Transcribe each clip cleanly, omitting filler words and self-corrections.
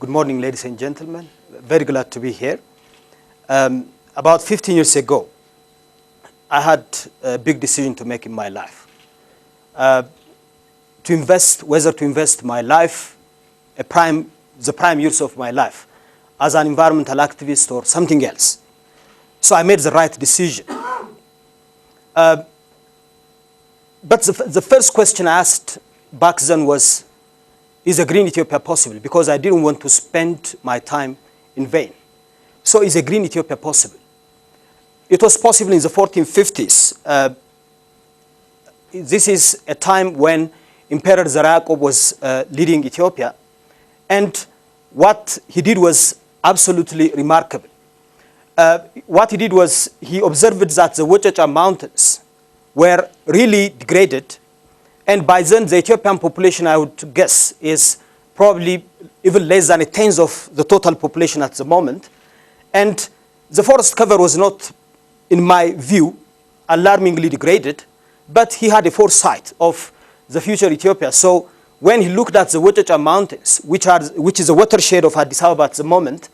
Good morning, ladies and gentlemen. Very glad to be here. About 15 years ago, I had a big decision to make in my life. Whether to invest my life, the prime years of my life, as an environmental activist or something else. So I made the right decision. But the first question I asked back then was, is a green Ethiopia possible? Because I didn't want to spend my time in vain. So is a green Ethiopia possible? It was possible in the 1450s. This is a time when Emperor Zara-Yaqob was leading Ethiopia. And what he did was absolutely remarkable. What he did was he observed that the Wochacha Mountains were really degraded. And by then, the Ethiopian population, I would guess, is probably even less than a tenth of the total population at the moment. And the forest cover was not, in my view, alarmingly degraded, but he had a foresight of the future Ethiopia. So when he looked at the Wochacha Mountains, which is a watershed of Addis Ababa at the moment,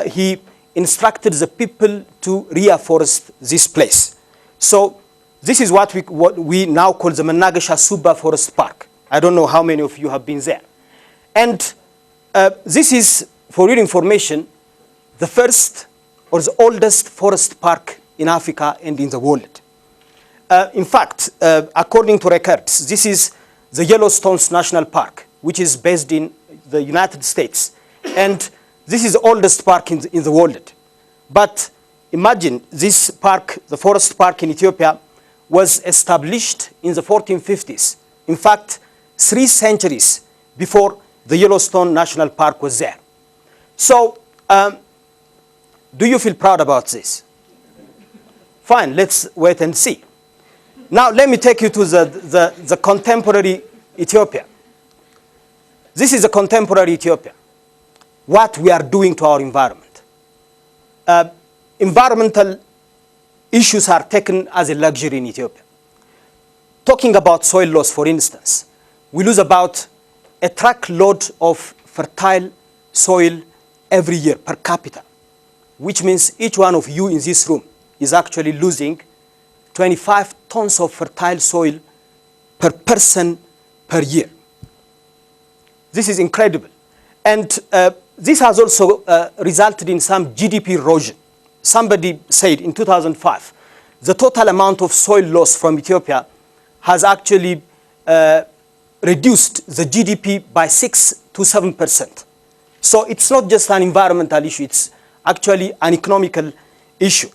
he instructed the people to reforest this place. So this is what we now call the Menagesha Suba Forest Park. I don't know how many of you have been there. And this is, for your information, the first or the oldest forest park in Africa and in the world. In fact, according to records, this is the Yellowstone's National Park, which is based in the United States. And this is the oldest park in the world. But imagine this park, the forest park in Ethiopia, was established in the 1450s. In fact, 3 centuries before the Yellowstone National Park was there. So, do you feel proud about this? Fine, let's wait and see. Now, let me take you to the contemporary Ethiopia. This is a contemporary Ethiopia. What we are doing to our environment. Environmental issues are taken as a luxury in Ethiopia. Talking about soil loss, for instance, we lose about a truckload of fertile soil every year per capita, which means each one of you in this room is actually losing 25 tons of fertile soil per person per year. This is incredible. And this has also resulted in some GDP erosion. Somebody said in 2005, the total amount of soil loss from Ethiopia has actually reduced the GDP by 6 to 7%. So it's not just an environmental issue, it's actually an economical issue.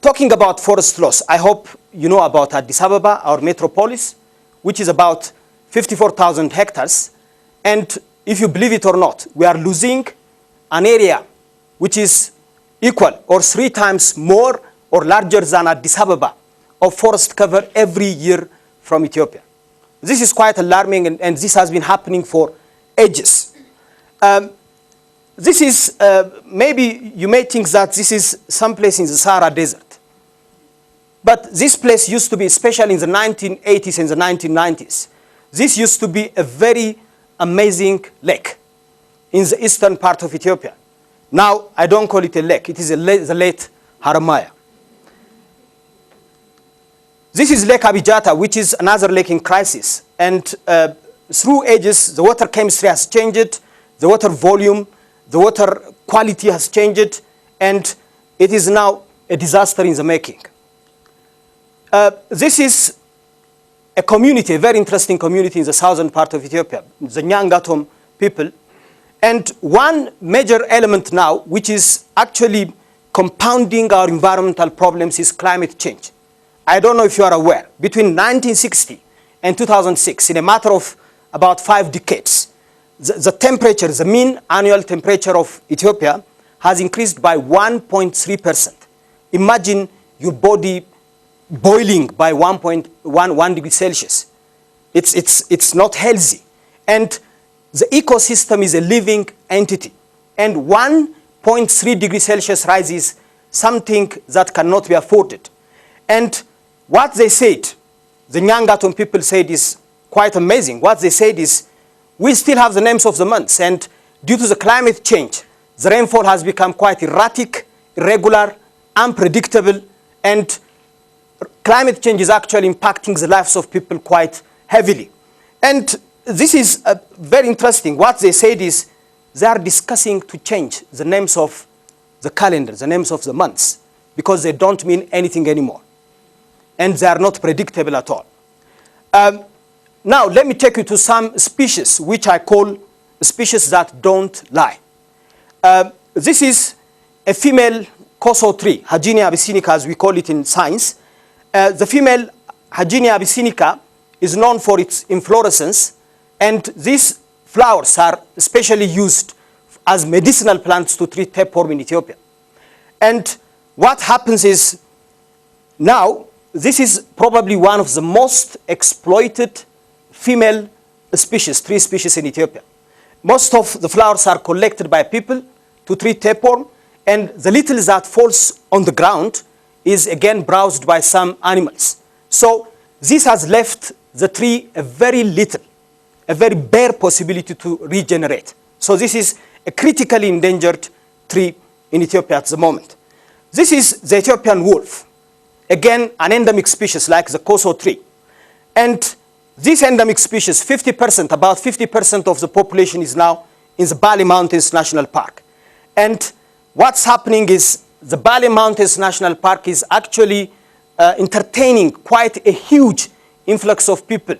Talking about forest loss, I hope you know about Addis Ababa, our metropolis, which is about 54,000 hectares. And if you believe it or not, we are losing an area which is equal or 3 times more or larger than Addis Ababa of forest cover every year from Ethiopia. This is quite alarming, and this has been happening for ages. This is, maybe you may think that this is someplace in the Sahara Desert. But this place used to be, especially in the 1980s and the 1990s, this used to be a very amazing lake in the eastern part of Ethiopia. Now, I don't call it a lake. It is the late Haramaya. This is Lake Abijata, which is another lake in crisis. And through ages, the water chemistry has changed, the water volume, the water quality has changed, and it is now a disaster in the making. This is a community, a very interesting community in the southern part of Ethiopia, the Nyangatom people. And one major element now, which is actually compounding our environmental problems, is climate change. I don't know if you are aware, between 1960 and 2006, in a matter of about 5 decades, the temperature, the mean annual temperature of Ethiopia has increased by 1.3%. Imagine your body boiling by 1.1 degrees Celsius. It's not healthy. And the ecosystem is a living entity. And 1.3 degrees Celsius rise is something that cannot be afforded. And what they said, the Nyangatom people said, is quite amazing. What they said is, we still have the names of the months, and due to the climate change, the rainfall has become quite erratic, irregular, unpredictable, and climate change is actually impacting the lives of people quite heavily. And this is very interesting. What they said is they are discussing to change the names of the calendar, the names of the months, because they don't mean anything anymore. And they are not predictable at all. Now, let me take you to some species, which I call species that don't lie. This is a female Koso tree, Haginia abyssinica, as we call it in science. The female Haginia abyssinica is known for its inflorescence, and these flowers are especially used as medicinal plants to treat tapeworm in Ethiopia. And what happens is, now, this is probably one of the most exploited female species, tree species in Ethiopia. Most of the flowers are collected by people to treat tapeworm, and the little that falls on the ground is again browsed by some animals. So this has left the tree a very little, a very bare possibility to regenerate. So this is a critically endangered tree in Ethiopia at the moment. This is the Ethiopian wolf, again an endemic species like the Koso tree. And this endemic species, 50%, about 50% of the population is now in the Bali Mountains National Park. And what's happening is the Bali Mountains National Park is actually entertaining quite a huge influx of people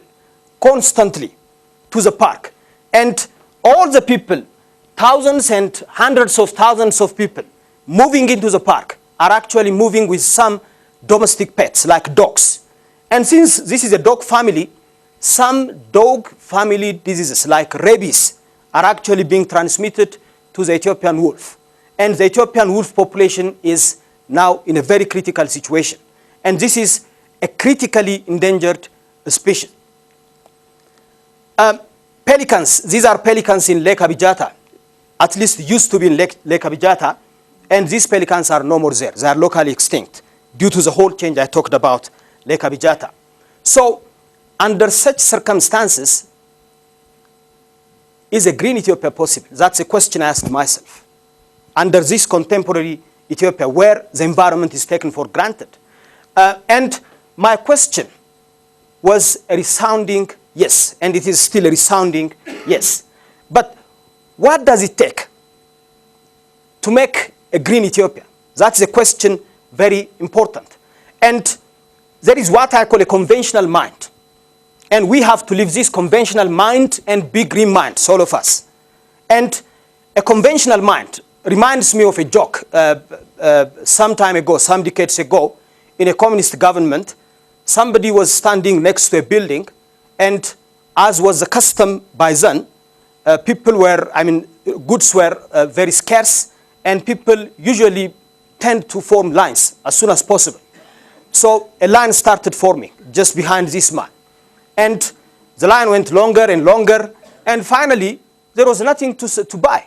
constantly to the park. And all the people, thousands and hundreds of thousands of people moving into the park are actually moving with some domestic pets like dogs. And since this is a dog family, some dog family diseases like rabies are actually being transmitted to the Ethiopian wolf. And the Ethiopian wolf population is now in a very critical situation. And this is a critically endangered species. Pelicans, these are pelicans in Lake Abijata, at least used to be in Lake Abijata, and these pelicans are no more there. They are locally extinct due to the whole change I talked about Lake Abijata. So under such circumstances, is a green Ethiopia possible? That's a question I asked myself. Under this contemporary Ethiopia, where the environment is taken for granted. And my question was a resounding yes, and it is still a resounding yes. But what does it take to make a green Ethiopia? That's a question very important. And there is what I call a conventional mind. And we have to leave this conventional mind and be green minds, all of us. And a conventional mind reminds me of a joke some time ago, some decades ago, in a communist government. Somebody was standing next to a building, and as was the custom by then, goods were very scarce, and people usually tend to form lines as soon as possible. So a line started forming just behind this man. And the line went longer and longer, and finally there was nothing to buy.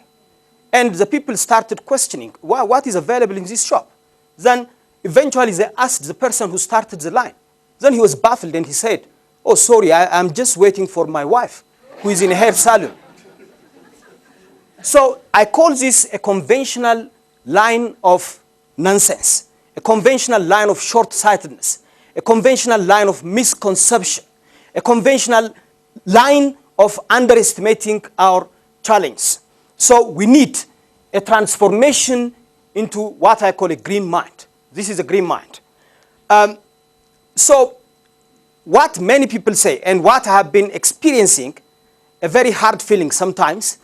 And the people started questioning, what is available in this shop? Then eventually they asked the person who started the line. Then he was baffled and he said, oh, sorry, I'm just waiting for my wife who is in a hair salon. So I call this a conventional line of nonsense, a conventional line of short-sightedness, a conventional line of misconception, a conventional line of underestimating our challenge. So we need a transformation into what I call a green mind. This is a green mind. So what many people say, and what I have been experiencing, a very hard feeling sometimes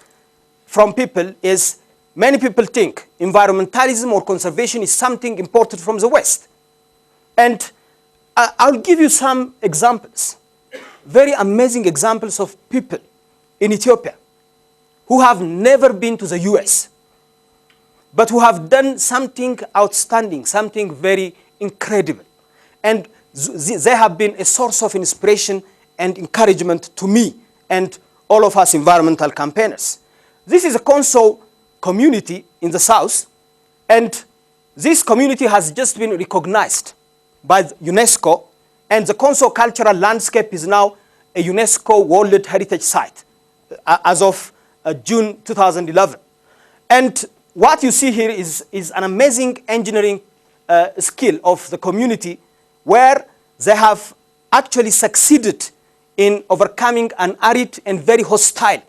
from people, is many people think environmentalism or conservation is something imported from the West. And I'll give you some examples, very amazing examples of people in Ethiopia who have never been to the US, but who have done something outstanding, something very incredible. And they have been a source of inspiration and encouragement to me and all of us environmental campaigners. This is a Konso community in the south, and this community has just been recognized by UNESCO, and the Konso cultural landscape is now a UNESCO World Heritage Site as of June 2011. And what you see here is an amazing engineering skill of the community, where they have actually succeeded in overcoming an arid and very hostile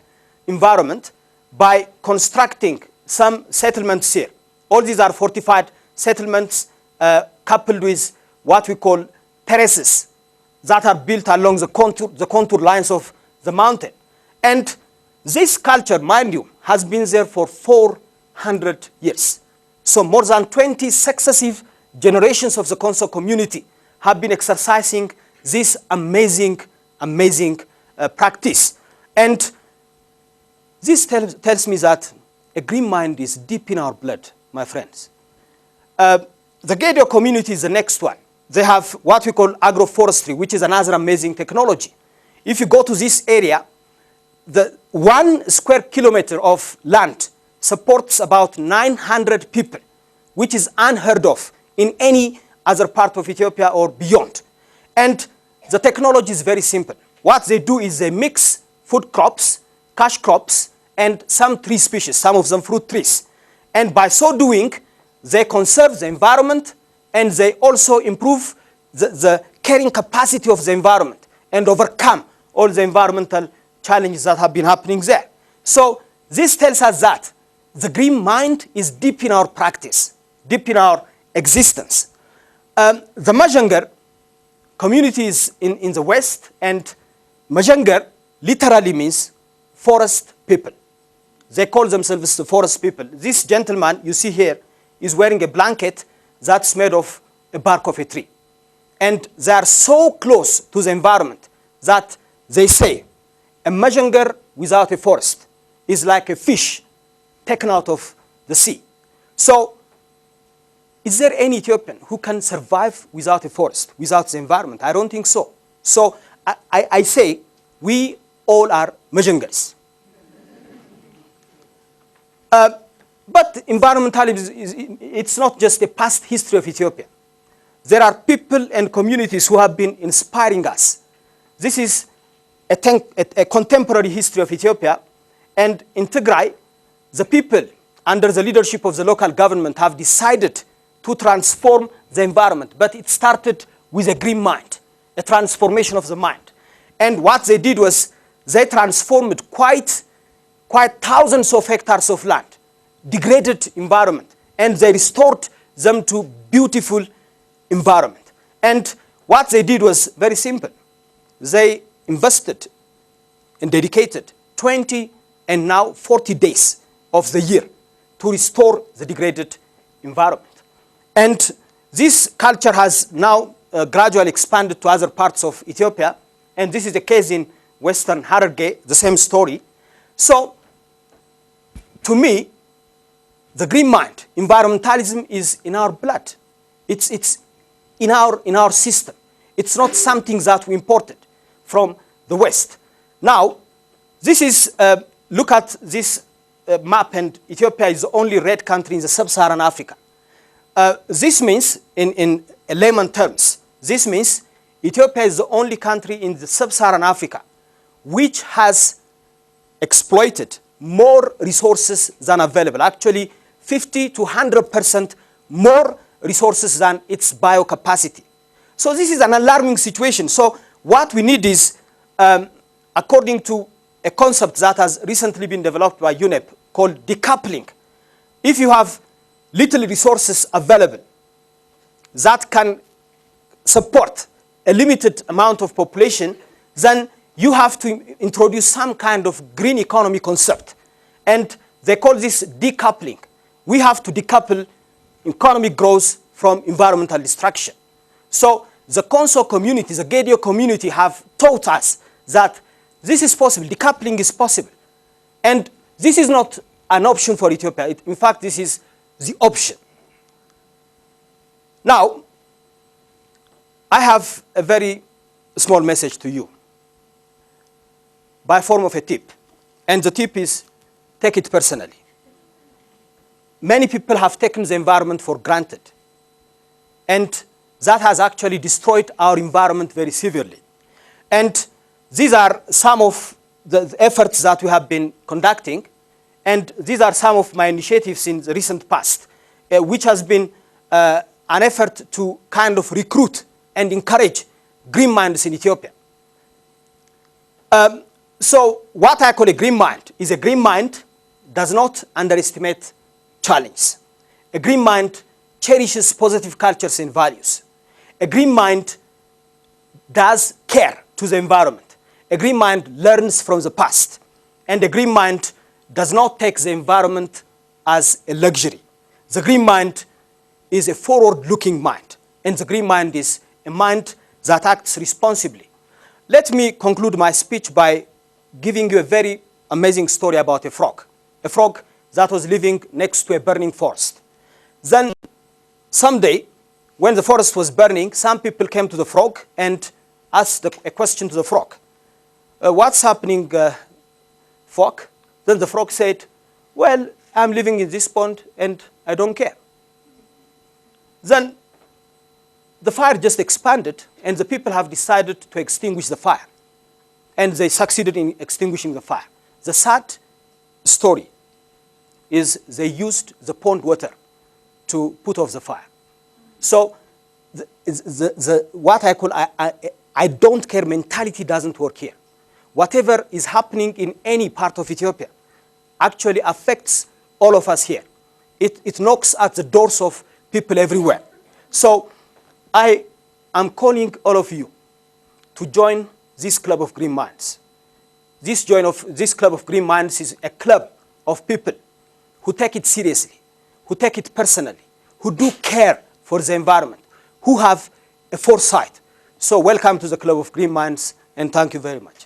environment by constructing some settlements here. All these are fortified settlements coupled with what we call terraces that are built along the contour lines of the mountain. And this culture, mind you, has been there for 400 years. So more than 20 successive generations of the Konso community have been exercising this amazing practice. And this tells me that a green mind is deep in our blood, my friends. The Gedio community is the next one. They have what we call agroforestry, which is another amazing technology. If you go to this area, the 1 square kilometer of land supports about 900 people, which is unheard of in any other part of Ethiopia or beyond. And the technology is very simple. What they do is they mix food crops, cash crops, and some tree species, some of them fruit trees. And by so doing, they conserve the environment, and they also improve the carrying capacity of the environment and overcome all the environmental challenges that have been happening there. So this tells us that the green mind is deep in our practice, deep in our existence. The Majangar community is in the west, and Majangar literally means forest people. They call themselves the forest people. This gentleman you see here is wearing a blanket that's made of the bark of a tree. And they are so close to the environment that they say a Majangar without a forest is like a fish taken out of the sea. So is there any Ethiopian who can survive without a forest, without the environment? I don't think so. So I say we all are Majangars. But environmentalism, it's not just a past history of Ethiopia. There are people and communities who have been inspiring us. This is a contemporary history of Ethiopia. And in Tigray, the people, under the leadership of the local government, have decided to transform the environment. But it started with a green mind, a transformation of the mind. And what they did was they transformed quite thousands of hectares of land, degraded environment, and they restored them to beautiful environment. And what they did was very simple. They invested and dedicated 20 and now 40 days of the year to restore the degraded environment. And this culture has now gradually expanded to other parts of Ethiopia, and this is the case in Western Hararge, the same story. So, to me, the green mind, environmentalism is in our blood. It's in our system. It's not something that we imported from the West. Now, this is, look at this map, and Ethiopia is the only red country in the sub-Saharan Africa. This means, in layman terms, this means Ethiopia is the only country in the sub-Saharan Africa which has exploited more resources than available. Actually, 50 to 100% more resources than its biocapacity. So this is an alarming situation. So what we need is, according to a concept that has recently been developed by UNEP called decoupling. If you have little resources available that can support a limited amount of population, then you have to introduce some kind of green economy concept. And they call this decoupling. We have to decouple economic growth from environmental destruction. So the Konso community, the Gedio community have taught us that this is possible, decoupling is possible. And this is not an option for Ethiopia. In fact, this is the option. Now, I have a very small message to you by form of a tip. And the tip is, take it personally. Many people have taken the environment for granted. And that has actually destroyed our environment very severely. And these are some of the efforts that we have been conducting, and these are some of my initiatives in the recent past, which has been an effort to kind of recruit and encourage green minds in Ethiopia. So what I call a green mind is a green mind does not underestimate challenge. A green mind cherishes positive cultures and values. A green mind does care to the environment. A green mind learns from the past. And a green mind does not take the environment as a luxury. The green mind is a forward-looking mind. And the green mind is a mind that acts responsibly. Let me conclude my speech by giving you a very amazing story about a frog that was living next to a burning forest. Then someday, when the forest was burning, some people came to the frog and asked a question to the frog. What's happening, frog? Then the frog said, well, I'm living in this pond and I don't care. Then the fire just expanded and the people have decided to extinguish the fire. And they succeeded in extinguishing the fire. The sad story is they used the pond water to put off the fire. So what I call I don't care mentality doesn't work here. Whatever is happening in any part of Ethiopia actually affects all of us here. It knocks at the doors of people everywhere. So I am calling all of you to join this Club of Green Minds. This Club of Green Minds is a club of people who take it seriously, who take it personally, who do care for the environment, who have a foresight. So welcome to the Club of Green Minds, and thank you very much.